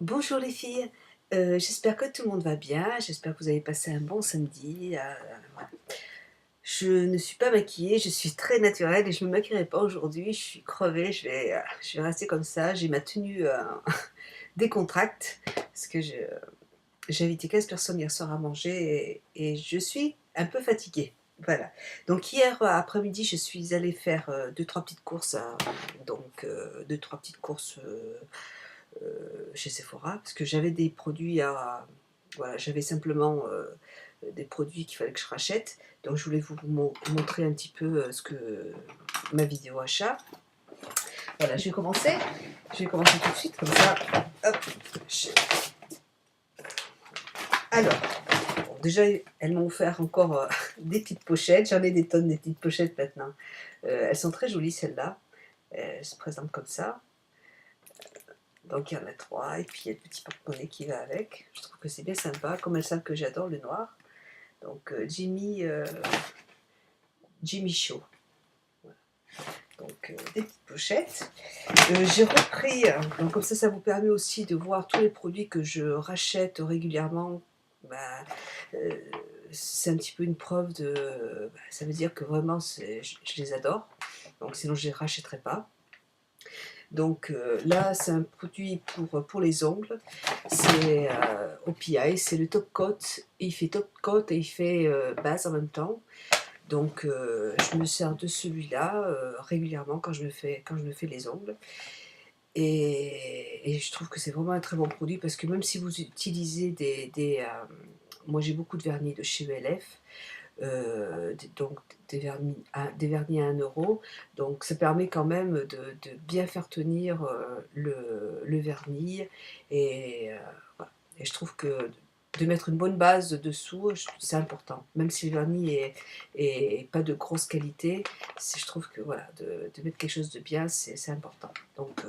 Bonjour les filles, j'espère que tout le monde va bien, j'espère que vous avez passé un bon samedi, voilà. Je ne suis pas maquillée, je suis très naturelle et je ne me maquillerai pas aujourd'hui, je suis crevée, je vais rester comme ça. J'ai ma tenue, décontracte parce que j'ai invité 15 personnes hier soir à manger et je suis un peu fatiguée. Voilà. Donc hier, après-midi, je suis allée faire, 2-3 petites courses, donc 2-3 petites courses, chez Sephora parce que j'avais des produits à voilà, j'avais simplement, des produits qu'il fallait que je rachète. Donc je voulais vous montrer un petit peu, ce que ma vidéo achat. Voilà, je vais commencer tout de suite comme ça. Hop, je alors, bon déjà, elles m'ont offert encore, des petites pochettes. J'en ai des tonnes des petites pochettes maintenant. Elles sont très jolies celles-là. Elles se présentent comme ça. Donc il y en a 3 et puis il y a le petit porte-monnaie qui va avec. Je trouve que c'est bien sympa, comme elles savent que j'adore le noir. Donc Jimmy Choo. Voilà. Donc des petites pochettes. J'ai repris, donc comme ça vous permet aussi de voir tous les produits que je rachète régulièrement. Bah, euh, c'est un petit peu une preuve de... bah, ça veut dire que vraiment je les adore. Donc sinon je ne les rachèterai pas. Donc là, c'est un produit pour les ongles. C'est OPI, c'est le top coat. Il fait top coat et il fait base en même temps. Donc je me sers de celui-là régulièrement quand je me fais les ongles. Et je trouve que c'est vraiment un très bon produit parce que même si vous utilisez moi j'ai beaucoup de vernis de chez VLF, donc des vernis à 1 €. Donc ça permet quand même de bien faire tenir le vernis. Et, voilà. Et je trouve que de mettre une bonne base dessous, c'est important. Même si le vernis est pas de grosse qualité, je trouve que voilà, de mettre quelque chose de bien, c'est important. Donc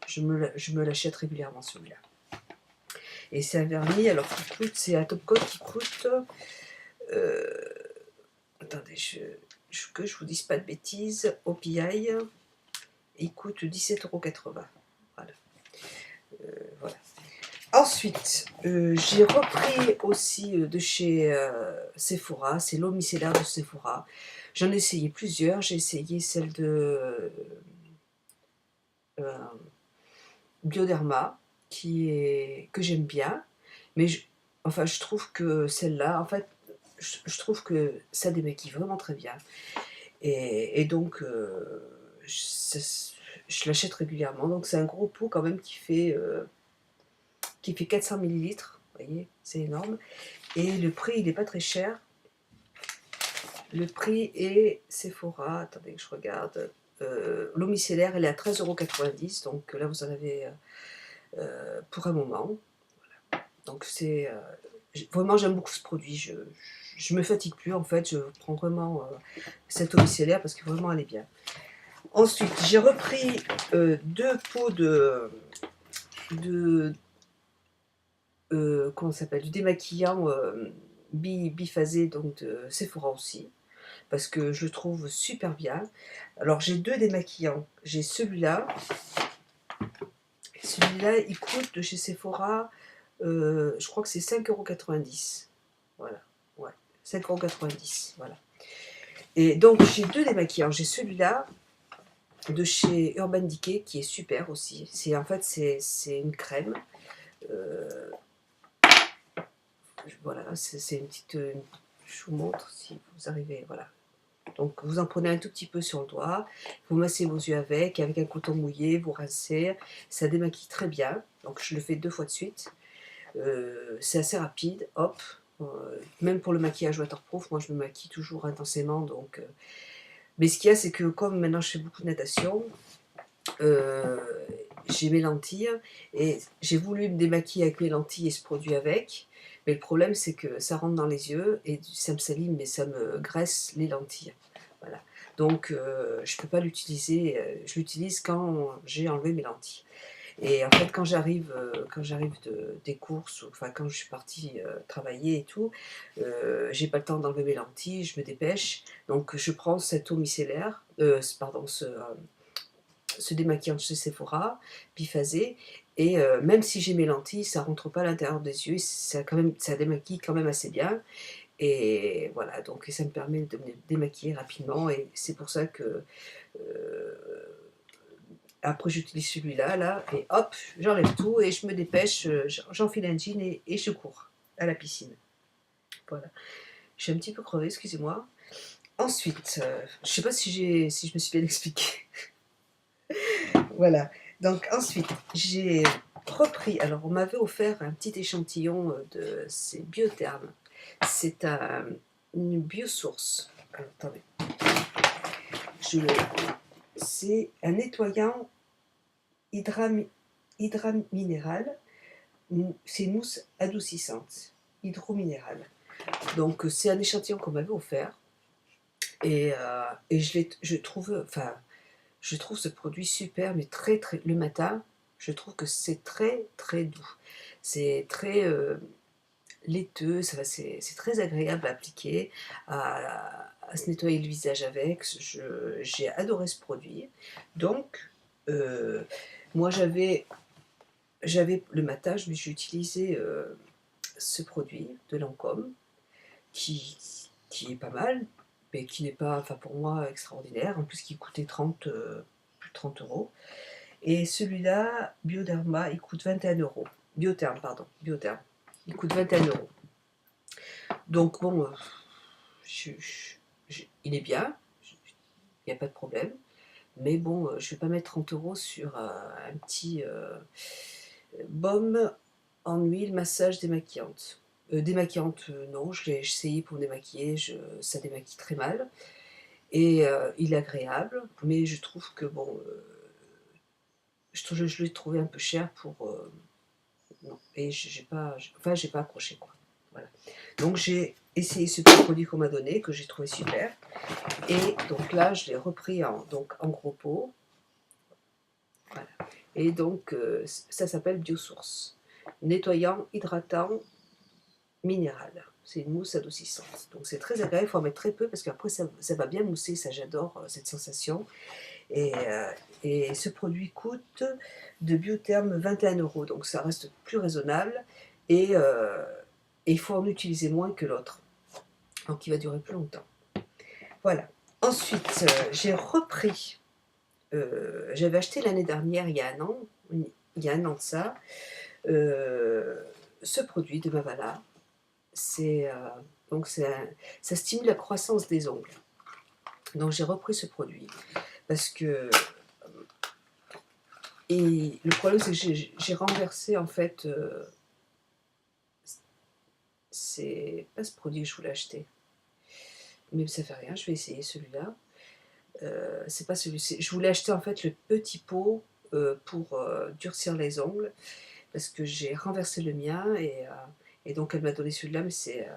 je me l'achète régulièrement celui-là. Et c'est un vernis, alors c'est un top coat qui coûte... euh, attendez, que je vous dise pas de bêtises, OPI, il coûte 17,80 €. Voilà. Voilà. Ensuite, j'ai repris aussi de chez Sephora, c'est l'eau micellaire de Sephora. J'en ai essayé plusieurs, j'ai essayé celle de euh, Bioderma, que j'aime bien, mais enfin, je trouve que celle-là, en fait, je trouve que ça démaquille vraiment très bien. Et donc, je l'achète régulièrement. Donc, c'est un gros pot quand même qui fait 400 millilitres. Vous voyez, c'est énorme. Et le prix, il n'est pas très cher. Le prix est Sephora. Attendez que je regarde. L'eau micellaire, elle est à 13,90 €. Donc là, vous en avez pour un moment. Donc, vraiment, j'aime beaucoup ce produit. Je me fatigue plus en fait. Je prends vraiment cette eau micellaire parce que vraiment, elle est bien. Ensuite, j'ai repris 2 pots de comment ça s'appelle, du démaquillant biphasé, donc de Sephora aussi, parce que je le trouve super bien. Alors j'ai 2 démaquillants. J'ai celui-là il coûte de chez Sephora, je crois que c'est 5,90 €. Voilà, ouais, 5,90 €, voilà. Et donc j'ai 2 démaquillants. J'ai celui-là de chez Urban Decay qui est super aussi. En fait c'est une crème. Euh, voilà, c'est une petite. Je vous montre si vous arrivez. Voilà. Donc vous en prenez un tout petit peu sur le doigt, vous massez vos yeux avec un coton mouillé, vous rincez, ça démaquille très bien. Donc je le fais 2 fois de suite. C'est assez rapide, hop. Même pour le maquillage waterproof, moi je me maquille toujours intensément. Donc, mais ce qu'il y a, c'est que comme maintenant je fais beaucoup de natation, euh, j'ai mes lentilles et j'ai voulu me démaquiller avec mes lentilles et ce produit avec. Mais le problème, c'est que ça rentre dans les yeux et ça me salit, mais ça me graisse les lentilles. Voilà. Donc, je ne peux pas l'utiliser. Je l'utilise quand j'ai enlevé mes lentilles. Et en fait, quand j'arrive des courses, ou enfin quand je suis partie travailler et tout, j'ai pas le temps d'enlever mes lentilles, je me dépêche. Donc, je prends cette eau micellaire, pardon, ce démaquillant de chez Sephora, biphasé, Et même si j'ai mes lentilles, ça rentre pas à l'intérieur des yeux, ça démaquille quand même assez bien. Et voilà, donc ça me permet de me démaquiller rapidement et c'est pour ça que après j'utilise celui-là, là, et hop, j'enlève tout et je me dépêche, j'enfile un jean et je cours à la piscine. Voilà. Je suis un petit peu crevée, excusez-moi. Ensuite, je sais pas si je me suis bien expliquée. Voilà. Donc ensuite, j'ai repris, alors on m'avait offert un petit échantillon de ces biothermes. C'est une biosource. Alors, attendez. C'est un nettoyant hydraminéral. C'est une mousse adoucissante, hydrominérale. Donc c'est un échantillon qu'on m'avait offert. Et je trouve, enfin, je trouve ce produit super, mais très très. Le matin, je trouve que c'est très très doux. C'est très laiteux, c'est très agréable à appliquer, à se nettoyer le visage avec. J'ai adoré ce produit. Donc, moi le matin, j'ai utilisé ce produit de Lancôme qui, qui est pas mal, mais qui n'est pas, enfin pour moi, extraordinaire. En plus, qui coûtait plus de 30 euros. Et celui-là, Bioderma, il coûte 21 euros. Biotherme, pardon. Biotherme. Il coûte 21 euros. Donc bon, il est bien, il n'y a pas de problème. Mais bon, je ne vais pas mettre 30 euros sur un petit baume en huile massage démaquillante. Démaquillante, non, j'ai essayé pour me démaquiller, ça démaquille très mal. Et il est agréable, mais je trouve que bon, je l'ai trouvé un peu cher pour. Non, et j'ai pas accroché quoi. Voilà. Donc j'ai essayé ce petit produit qu'on m'a donné, que j'ai trouvé super. Et donc là, je l'ai repris en gros pot. Voilà. Et donc, ça s'appelle Biosource. Nettoyant, hydratant, minéral. C'est une mousse adoucissante. Donc c'est très agréable, il faut en mettre très peu parce qu'après ça va bien mousser, ça j'adore cette sensation. Et ce produit coûte de Biotherme 21 euros, donc ça reste plus raisonnable et il faut en utiliser moins que l'autre. Donc il va durer plus longtemps. Voilà. Ensuite, j'ai repris, j'avais acheté l'année dernière, il y a un an de ça, ce produit de Mavala. Donc ça stimule la croissance des ongles. Donc j'ai repris ce produit parce que et le problème c'est que j'ai renversé en fait c'est pas ce produit que je voulais acheter, mais ça fait rien, je vais essayer celui-là. C'est pas celui-ci. Je voulais acheter en fait le petit pot pour durcir les ongles parce que j'ai renversé le mien et donc elle m'a donné celui-là, mais c'est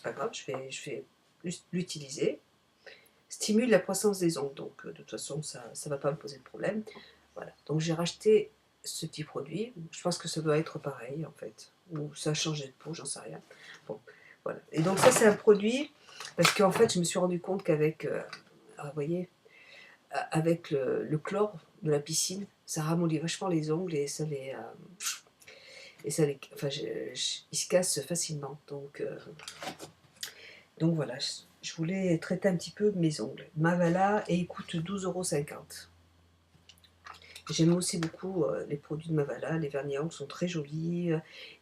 pas grave, je vais l'utiliser. Stimule la croissance des ongles, donc de toute façon ça va pas me poser de problème. Voilà, donc j'ai racheté ce petit produit. Je pense que ça doit être pareil en fait, ou ça a changé de peau, j'en sais rien. Bon, voilà. Et donc ça c'est un produit parce qu'en fait je me suis rendu compte qu'avec, vous voyez, avec le chlore de la piscine, ça ramollit vachement les ongles et enfin, ils se cassent facilement. Donc voilà, je voulais traiter un petit peu mes ongles. Mavala et il coûte 12,50 €. J'aime aussi beaucoup les produits de Mavala, les vernis à ongles sont très jolis,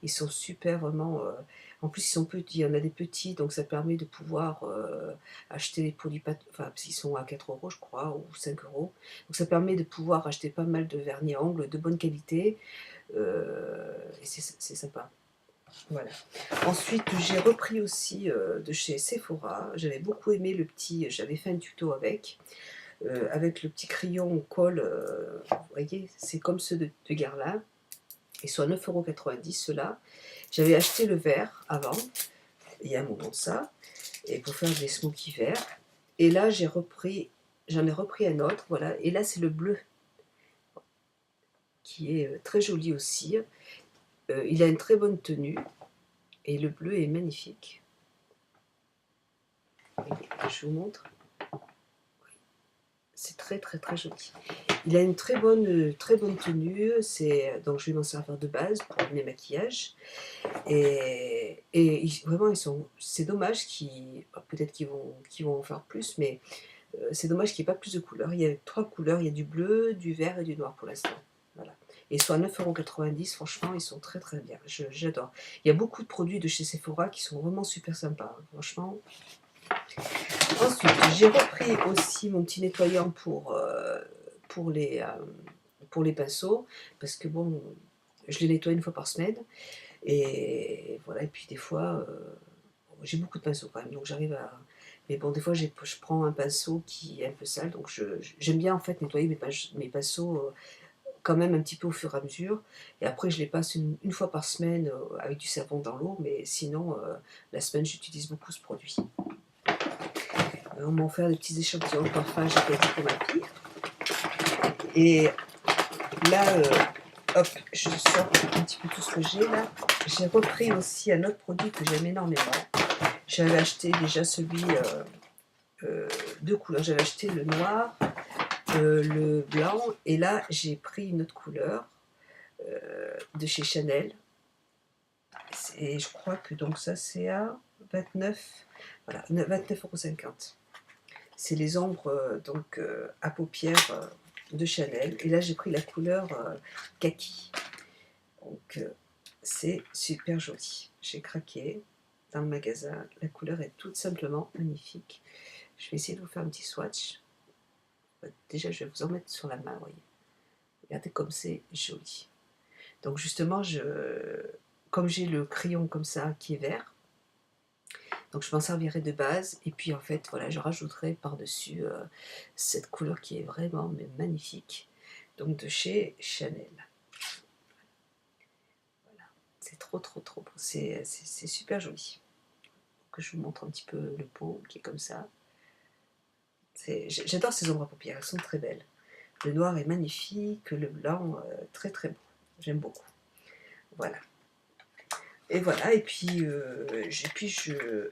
ils sont super vraiment. En plus, ils sont petits, il y en a des petits, donc ça permet de pouvoir acheter les produits, enfin, parce qu'ils sont à 4 € je crois, ou 5 €. Donc ça permet de pouvoir acheter pas mal de vernis à ongles de bonne qualité, et c'est sympa. Voilà. Ensuite, j'ai repris aussi de chez Sephora. J'avais beaucoup aimé j'avais fait un tuto avec le petit crayon colle. Vous voyez, c'est comme ceux de Guerlain. Ils sont à 9,90 € ceux-là. J'avais acheté le vert avant, il y a un moment de ça, et pour faire des smoky verts. Et là, j'en ai repris un autre, voilà. Et là, c'est le bleu, qui est très joli aussi. Il a une très bonne tenue. Et le bleu est magnifique. Je vous montre. c'est très très très joli. Il a une très bonne tenue, donc je vais m'en servir de base pour mes maquillages. Vraiment, c'est dommage peut-être qu'ils vont en faire plus, mais c'est dommage qu'il n'y ait pas plus de couleurs. Il y a 3 couleurs, il y a du bleu, du vert et du noir pour l'instant. Voilà. Et ils sont à 9,90 €, franchement, ils sont très très bien. J'adore. Il y a beaucoup de produits de chez Sephora qui sont vraiment super sympas, hein, franchement. Ensuite, j'ai repris aussi mon petit nettoyant pour pour les pinceaux, parce que bon, je les nettoie une fois par semaine. Et voilà, et puis des fois, j'ai beaucoup de pinceaux quand même, donc j'arrive à. Mais bon, des fois, je prends un pinceau qui est un peu sale, donc j'aime bien en fait nettoyer mes pinceaux quand même un petit peu au fur et à mesure. Et après, je les passe une fois par semaine avec du savon dans l'eau, mais sinon, la semaine, j'utilise beaucoup ce produit. On m'a offert des petits échantillons de parfum, j'ai fait pour ma fille. Et là, hop, je sors un petit peu tout ce que j'ai là. J'ai repris aussi un autre produit que j'aime énormément. J'avais acheté déjà celui de couleurs. J'avais acheté le noir, le blanc, et là j'ai pris une autre couleur de chez Chanel. Et je crois que donc ça c'est à 29, voilà, 29,50 €. C'est les ombres à paupières de Chanel. Et là j'ai pris la couleur kaki. Donc c'est super joli. J'ai craqué dans le magasin. La couleur est tout simplement magnifique. Je vais essayer de vous faire un petit swatch. Déjà, je vais vous en mettre sur la main, voyez. Regardez comme c'est joli. Donc justement, comme j'ai le crayon comme ça qui est vert, donc je m'en servirai de base. Et puis en fait, voilà, je rajouterai par-dessus cette couleur qui est vraiment magnifique. Donc de chez Chanel. Voilà. C'est trop beau. C'est super joli. Que je vous montre un petit peu le pot qui est comme ça. J'adore ces ombres à paupières, elles sont très belles. Le noir est magnifique, le blanc très beau. J'aime beaucoup. Voilà. Et voilà, et puis,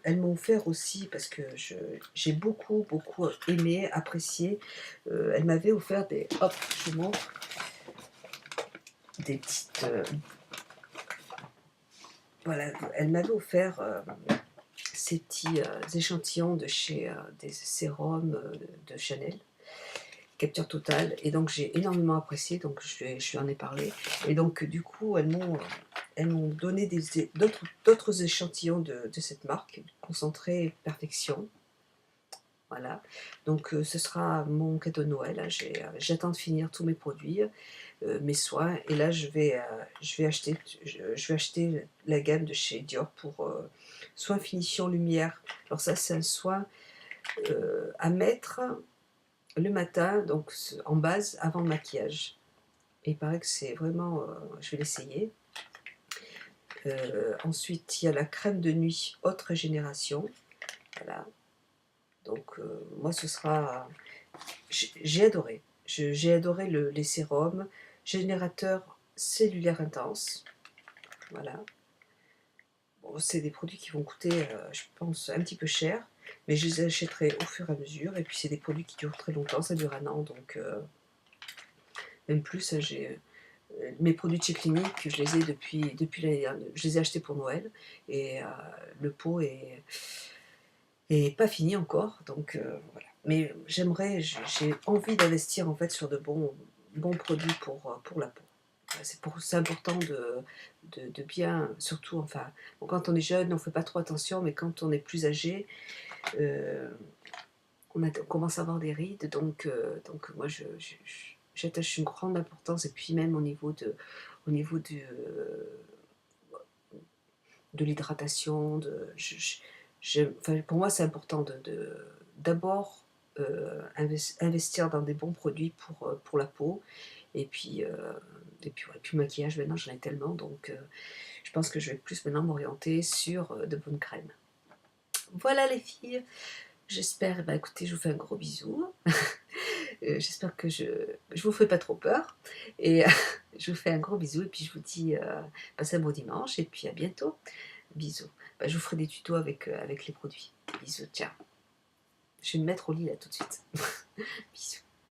elles m'ont offert aussi, parce que j'ai beaucoup aimé, apprécié. Elles m'avaient offert hop, je vous montre, des petites. Voilà, elles m'avaient offert ces petits échantillons de chez des sérums de Chanel. Capture totale, et donc j'ai énormément apprécié, donc je lui en ai parlé, et donc du coup elles m'ont donné d'autres échantillons de cette marque, concentré perfection. Voilà, donc ce sera mon cadeau de Noël. J'attends de finir tous mes produits, mes soins, et là je vais acheter la gamme de chez Dior pour soin finition lumière. Alors ça c'est un soin à mettre le matin, donc en base, avant le maquillage. Et il paraît que c'est vraiment. Je vais l'essayer. Ensuite, il y a la crème de nuit haute régénération. Voilà. Donc, moi, ce sera. J'ai adoré. J'ai adoré les sérums. Générateur cellulaire intense. Voilà. Bon, c'est des produits qui vont coûter, je pense, un petit peu cher. Mais je les achèterai au fur et à mesure. Et puis, c'est des produits qui durent très longtemps. Ça dure un an. Donc. Même plus, mes produits de chez Clinique, je les ai depuis l'année dernière. Je les ai achetés pour Noël, et le pot est pas fini encore, donc voilà. Mais j'ai envie d'investir en fait sur de bons produits pour la peau. Voilà, c'est important de bien, surtout, enfin, bon, quand on est jeune, on ne fait pas trop attention, mais quand on est plus âgé, euh, on commence à avoir des rides, donc moi j'attache une grande importance, et puis même au niveau de l'hydratation, enfin, pour moi c'est important d'abord investir dans des bons produits pour la peau, et puis, ouais, puis le maquillage maintenant j'en ai tellement, donc je pense que je vais plus maintenant m'orienter sur de bonnes crèmes. Voilà les filles, j'espère, bah écoutez, je vous fais un gros bisou. J'espère que je vous fais pas trop peur, et je vous fais un gros bisou, et puis je vous dis passez un bon dimanche, et puis à bientôt. Bisous. Bah, je vous ferai des tutos avec les produits. Bisous, ciao. Je vais me mettre au lit là tout de suite. Bisous.